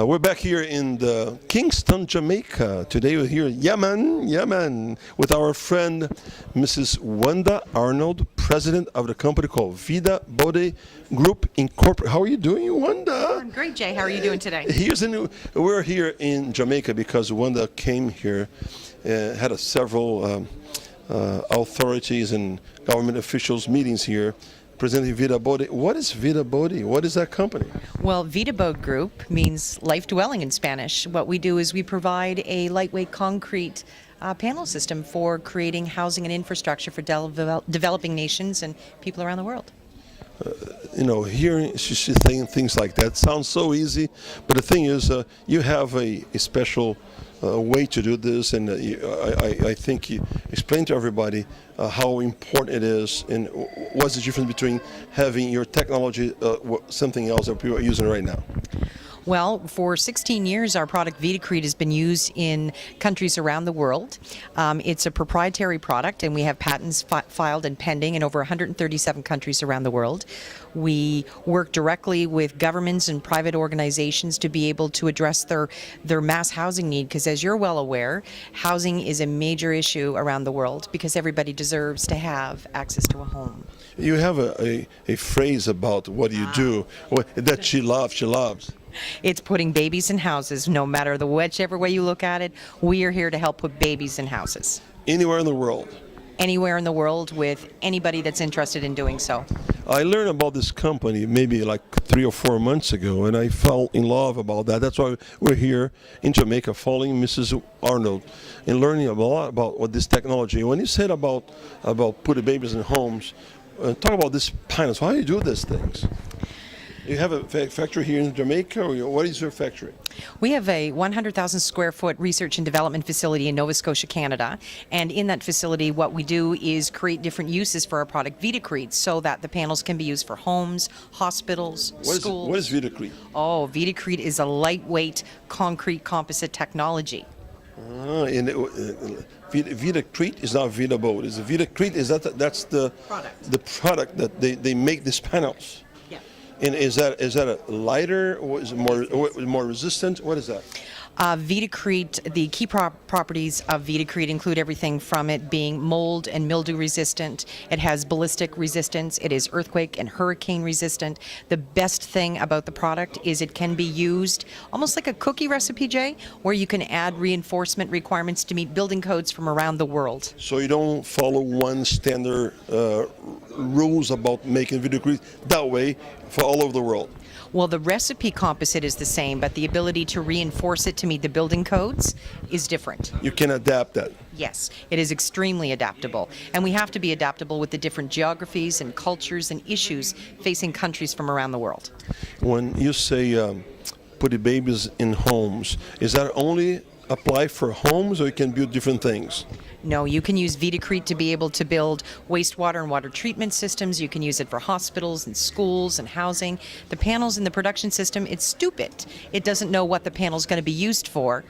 We're back here in Kingston, Jamaica. Today we're here in Yemen, with our friend Mrs. Wanda Arnold, president of the company called Vidabode Group Incorporated. How are you doing, Wanda? I'm great, Jay. How are you doing today? We're here in Jamaica because Wanda came here, had several authorities and government officials meetings here, presenting Vidabode. What is Vidabode? What is that company? Well, Vidabode Group means life dwelling in Spanish. What we do is we provide a lightweight concrete panel system for creating housing and infrastructure for developing nations and people around the world. Hearing she's saying things like that sounds so easy, but the thing is, you have a special way to do this, and I think you explain to everybody how important it is, and what's the difference between having your technology, something else that people are using right now. Well, for 16 years, our product Vidacrete has been used in countries around the world. It's a proprietary product, and we have patents filed and pending in over 137 countries around the world. We work directly with governments and private organizations to be able to address their mass housing need, because as you're well aware, housing is a major issue around the world because everybody deserves to have access to a home. You have a phrase about what you do that she loves. It's putting babies in houses. No matter whichever way you look at it, we are here to help put babies in houses. Anywhere in the world? Anywhere in the world with anybody that's interested in doing so. I learned about this company maybe like 3 or 4 months ago, and I fell in love about that. That's why we're here in Jamaica following Mrs. Arnold and learning a lot about what this technology. When you said about putting babies in homes, talk about this panels. How do you do these things? You have a factory here in Jamaica, or what is your factory? We have a 100,000 square foot research and development facility in Nova Scotia, Canada. And in that facility, what we do is create different uses for our product Vidacrete so that the panels can be used for homes, hospitals, schools. What is Vidacrete? Oh, Vidacrete is a lightweight concrete composite technology. Vidacrete is not Vidabode. Is Vidacrete? That's the product that they make these panels. And is that a lighter, or is it more resistant? What is that? Vidacrete, the key properties of Vidacrete include everything from it being mold and mildew resistant. It has ballistic resistance. It is earthquake and hurricane resistant. The best thing about the product is it can be used almost like a cookie recipe, Jay, where you can add reinforcement requirements to meet building codes from around the world. So you don't follow one standard rules about making Vidacrete that way for all over the world. Well, the recipe composite is the same, but the ability to reinforce it to meet the building codes is different. You can adapt that. Yes, it is extremely adaptable. And we have to be adaptable with the different geographies and cultures and issues facing countries from around the world. When you say putting babies in homes, is that only apply for homes, or you can build different things? No, you can use Vidacrete to be able to build wastewater and water treatment systems. You can use it for hospitals and schools and housing. The panels in the production system, it's stupid. It doesn't know what the panel's going to be used for.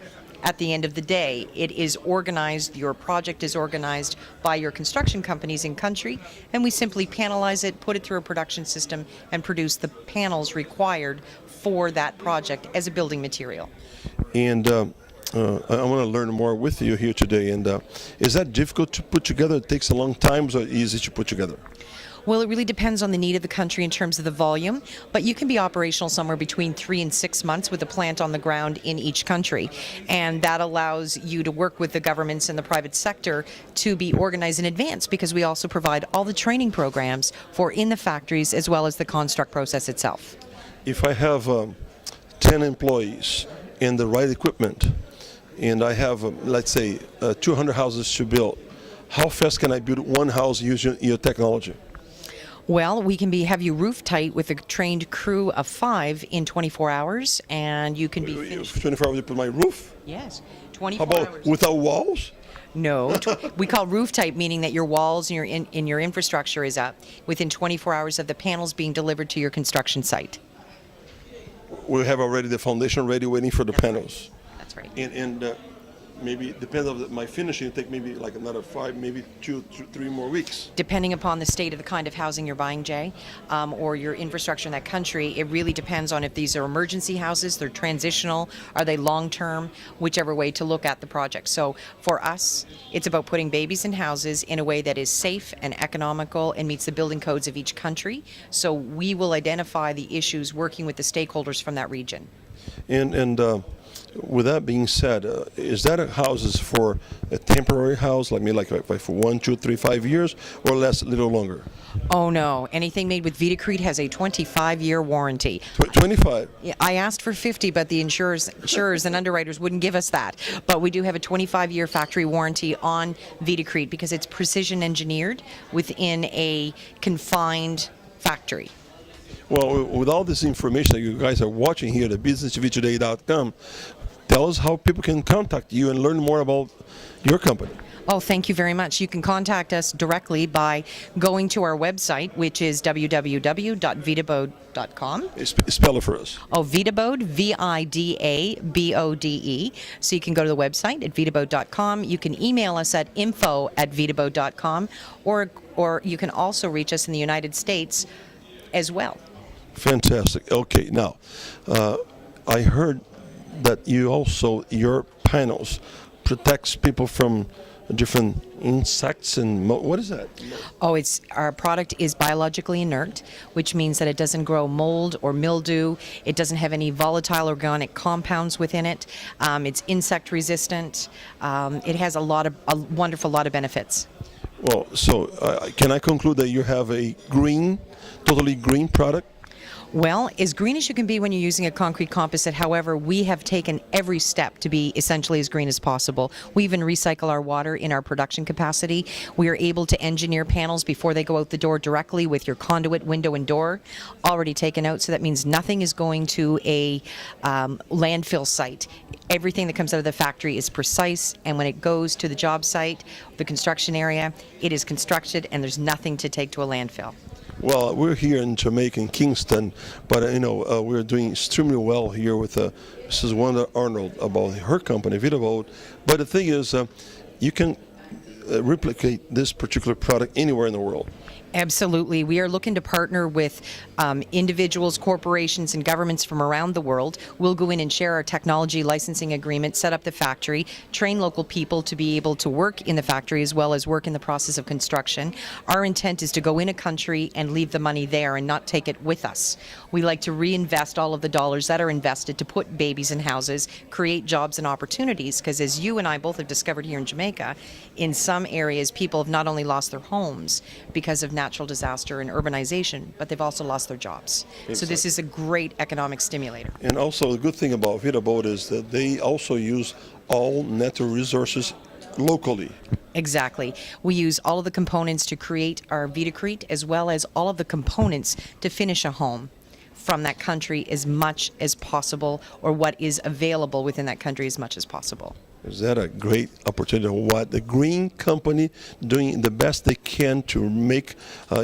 At the end of the day, it is organized, your project is organized by your construction companies in country, and we simply panelize it, put it through a production system, and produce the panels required for that project as a building material. And I want to learn more with you here today. And is that difficult to put together? It takes a long time, or easy to put together? Well, it really depends on the need of the country in terms of the volume, but you can be operational somewhere between 3 and 6 months with a plant on the ground in each country. And that allows you to work with the governments and the private sector to be organized in advance, because we also provide all the training programs for in the factories as well as the construct process itself. If I have 10 employees and the right equipment, and I have, let's say, 200 houses to build, how fast can I build one house using your technology? Well, we can have you roof tight with a trained crew of 5 in 24 hours, and you can be finished. 24 hours to put my roof? Yes, 24 hours. How about without walls? No, we call roof tight, meaning that your walls and your infrastructure is up within 24 hours of the panels being delivered to your construction site. We have already the foundation ready, waiting for the panels. That's right. And maybe depends on my finishing, it take maybe like another 5, maybe 3 more weeks. Depending upon the state of the kind of housing you're buying, Jay, or your infrastructure in that country, it really depends on if these are emergency houses, they're transitional, are they long-term, whichever way to look at the project. So for us, it's about putting babies in houses in a way that is safe and economical and meets the building codes of each country. So we will identify the issues working with the stakeholders from that region. And with that being said, is that a houses for a temporary house, like maybe like for 1, 2, 3, 5 years, or less, a little longer? Oh no, anything made with Vidacrete has a 25-year warranty. 25? Yeah, I asked for 50, but the insurers and underwriters wouldn't give us that. But we do have a 25-year factory warranty on Vidacrete because it's precision engineered within a confined factory. Well, with all this information that you guys are watching here at businesstvtoday.com, tell us how people can contact you and learn more about your company. Oh, thank you very much. You can contact us directly by going to our website, which is www.vidabode.com. Spell it for us. Oh, Vidabode, Vidabode. So you can go to the website at vidabode.com. You can email us at info@vidabode.com, or you can also reach us in the United States as well. Fantastic. Okay, now, I heard that your panels protects people from different insects and what is that? Oh, our product is biologically inert, which means that it doesn't grow mold or mildew. It doesn't have any volatile organic compounds within it. It's insect resistant. It has a wonderful lot of benefits. Well, so can I conclude that you have a totally green product? Well, as green as you can be when you're using a concrete composite. However, we have taken every step to be essentially as green as possible. We even recycle our water in our production capacity. We are able to engineer panels before they go out the door directly with your conduit, window, and door already taken out. So that means nothing is going to a landfill site. Everything that comes out of the factory is precise, and when it goes to the job site, the construction area, it is constructed, and there's nothing to take to a landfill. Well, we're here in Jamaica, in Kingston, but we're doing extremely well here with Mrs. Wanda Arnold about her company, Vidabode. But the thing is, you can replicate this particular product anywhere in the world. Absolutely. We are looking to partner with individuals, corporations, and governments from around the world. We'll go in and share our technology licensing agreement, set up the factory, train local people to be able to work in the factory as well as work in the process of construction. Our intent is to go in a country and leave the money there and not take it with us. We like to reinvest all of the dollars that are invested to put babies in houses, create jobs and opportunities, because as you and I both have discovered here in Jamaica, in some areas people have not only lost their homes because of natural disaster and urbanization, but they've also lost their jobs. Exactly. So this is a great economic stimulator. And also the good thing about Vidabode is that they also use all natural resources locally. Exactly. We use all of the components to create our Vidacrete as well as all of the components to finish a home from that country as much as possible, or what is available within that country as much as possible. Is that a great opportunity? What the green company doing the best they can to make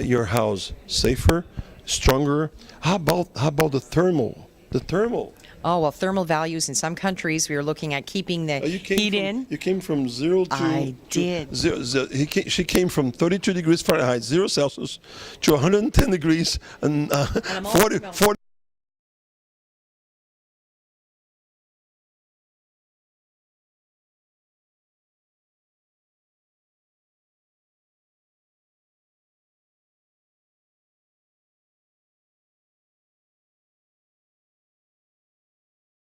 your house safer, stronger? How about the thermal? The thermal. Oh, well, thermal values in some countries, we are looking at keeping the heat in. You came from 0 to... I did. She came from 32 degrees Fahrenheit, 0 Celsius, to 110 degrees and 40